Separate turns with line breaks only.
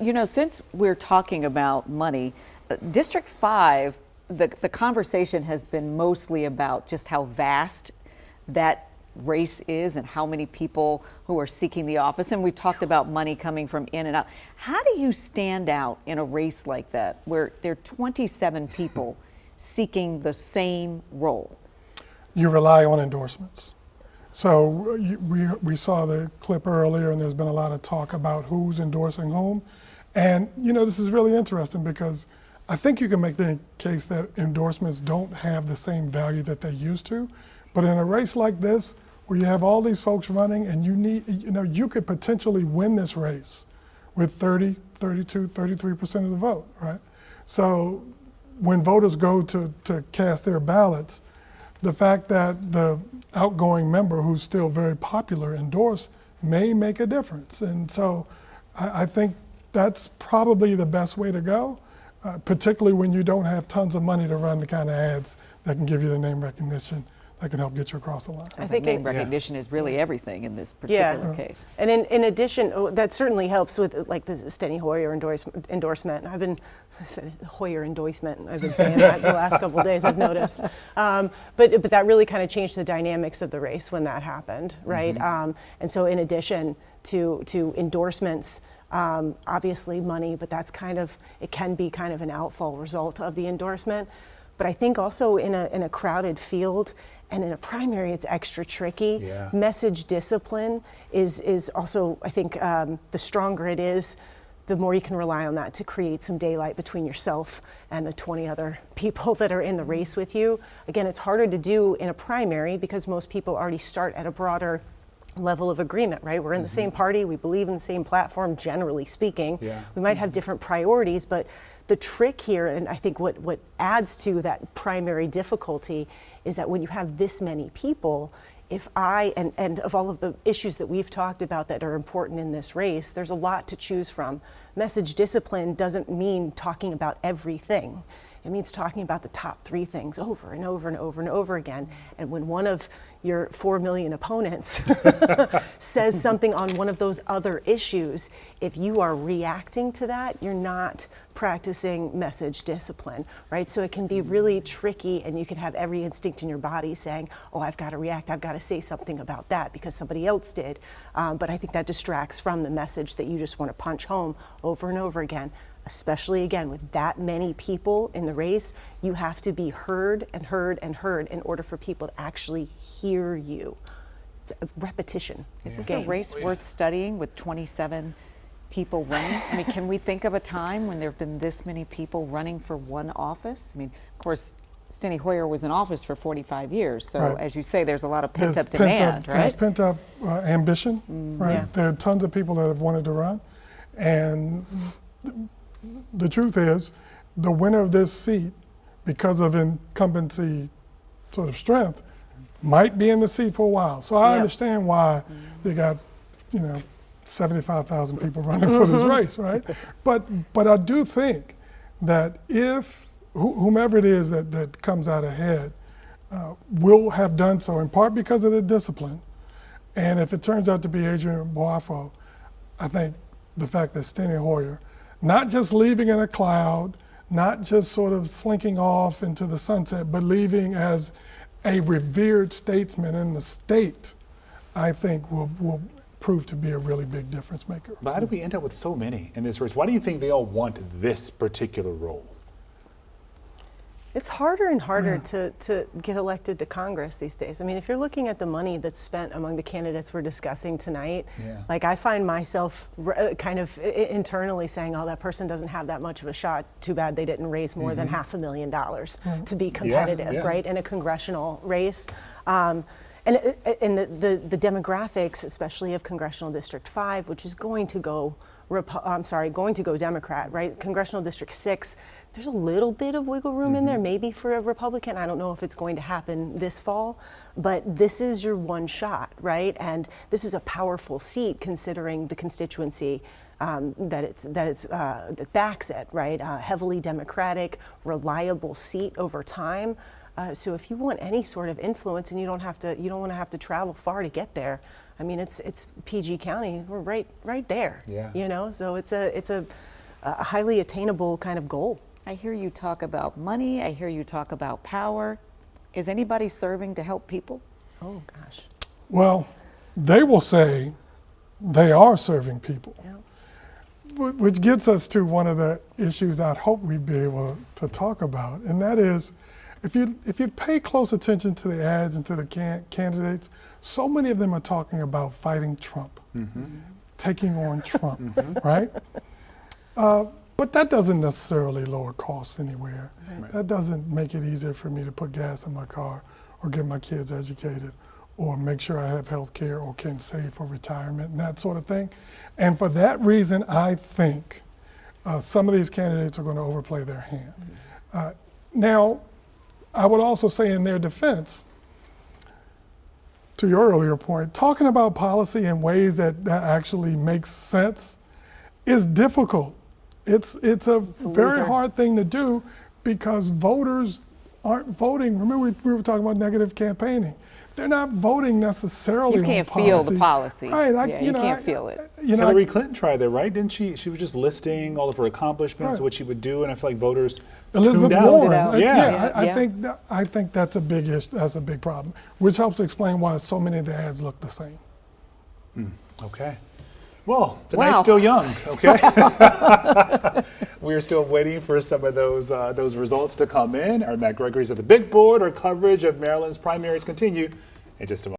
You know, since we're talking about money, District 5, the conversation has been mostly about just how vast that race is and how many people who are seeking the office. And we've talked about money coming from in and out. How do you stand out in a race like that where there are 27 people seeking the same role?
You rely on endorsements. So we saw the clip earlier, and there's been a lot of talk about who's endorsing whom. And you know, this is really interesting because I think you can make the case that endorsements don't have the same value that they used to. But in a race like this, where you have all these folks running and you could potentially win this race with 30, 32, 33% of the vote, right? So when voters go to cast their ballots, the fact that the outgoing member who's still very popular endorsed may make a difference. And so I think that's probably the best way to go, particularly when you don't have tons of money to run the kind of ads that can give you the name recognition that can help get you across the line.
I think name recognition is really everything in this particular case.
And in addition, that certainly helps with like the Steny Hoyer endorsement. I said Hoyer endorsement. I've been saying that the last couple of days, I've noticed. But that really kind of changed the dynamics of the race when that happened, right? And so in addition to endorsements, obviously money, but it can be kind of an outfall result of the endorsement. But I think also in a crowded field and in a primary, it's extra tricky.
Yeah.
Message discipline is also, I think, the stronger it is, the more you can rely on that to create some daylight between yourself and the 20 other people that are in the race with you. Again, it's harder to do in a primary because most people already start at a broader level of agreement, right? We're in the same party, we believe in the same platform, generally speaking.
Yeah.
We might have different priorities, but the trick here, and I think what adds to that primary difficulty, is that when you have this many people, if and of all of the issues that we've talked about that are important in this race, there's a lot to choose from. Message discipline doesn't mean talking about everything. It means talking about the top 3 things over and over and over and over again. And when one of your 4 million opponents says something on one of those other issues, if you are reacting to that, you're not practicing message discipline, right? So it can be really tricky, and you can have every instinct in your body saying, oh, I've got to react, I've got to say something about that because somebody else did. But I think that distracts from the message that you just want to punch home over and over again. Especially again with that many people in the race, you have to be heard and heard and heard in order for people to actually hear you. It's a repetition.
Is this a race worth studying with 27 people running? I mean, can we think of a time when there have been this many people running for one office? I mean, of course, Steny Hoyer was in office for 45 years, so as you say, there's a lot of pent-up demand, right?
There's pent-up ambition, right?
Yeah.
There are tons of people that have wanted to run, and the truth is, the winner of this seat, because of incumbency sort of strength, might be in the seat for a while. So I understand why you got, 75,000 people running for this race, right? But I do think that if whomever it is that comes out ahead will have done so in part because of the discipline, and if it turns out to be Adrian Boafo, I think the fact that Steny Hoyer, not just leaving in a cloud, not just sort of slinking off into the sunset, but leaving as a revered statesman in the state, I think will prove to be a really big difference maker.
But how do we end up with so many in this race? Why do you think they all want this particular role?
It's harder and harder to get elected to Congress these days. I mean, if you're looking at the money that's spent among the candidates we're discussing tonight, like I find myself kind of internally saying, oh, that person doesn't have that much of a shot. Too bad they didn't raise more than $500,000 to be competitive, right, in a congressional race. And the demographics, especially of Congressional District 5, which is going to go Democrat, right? Congressional District 6, there's a little bit of wiggle room in there, maybe for a Republican. I don't know if it's going to happen this fall, but this is your one shot, right? And this is a powerful seat considering the constituency that backs it, right? Heavily Democratic, reliable seat over time. So if you want any sort of influence, and you don't want to have to travel far to get there. I mean, it's PG County. We're right there.
Yeah.
So it's a a highly attainable kind of goal.
I hear you talk about money. I hear you talk about power. Is anybody serving to help people?
Oh gosh.
Well, they will say they are serving people.
Yeah.
Which gets us to one of the issues I'd hope we'd be able to talk about, and that is, if you pay close attention to the ads and to the candidates, so many of them are talking about fighting Trump, taking on Trump, right? But that doesn't necessarily lower costs anywhere.
Right.
That doesn't make it easier for me to put gas in my car or get my kids educated or make sure I have health care or can save for retirement and that sort of thing. And for that reason, I think some of these candidates are going to overplay their hand. Now, I would also say in their defense, to your earlier point, talking about policy in ways that actually makes sense is difficult. It's a very
loser.
hard thing to do because voters aren't voting. Remember, we were talking about negative campaigning. They're not voting necessarily
You can't
on policy.
feel the policy.
Right,
Yeah, you can't feel it.
I,
Hillary Clinton tried that, right? Didn't she? She was just listing all of her accomplishments,
Right.
what she would do, and I feel like voters
Elizabeth
tuned out.
Warren.
out.
Yeah.
I think that's a big issue. That's a big problem, which helps explain why so many of the ads look the same.
Okay. Well, the
Wow.
night's still young. Okay. We're still waiting for some of those results to come in. Our Matt Gregory's at the big board. Our coverage of Maryland's primaries continue in just a moment.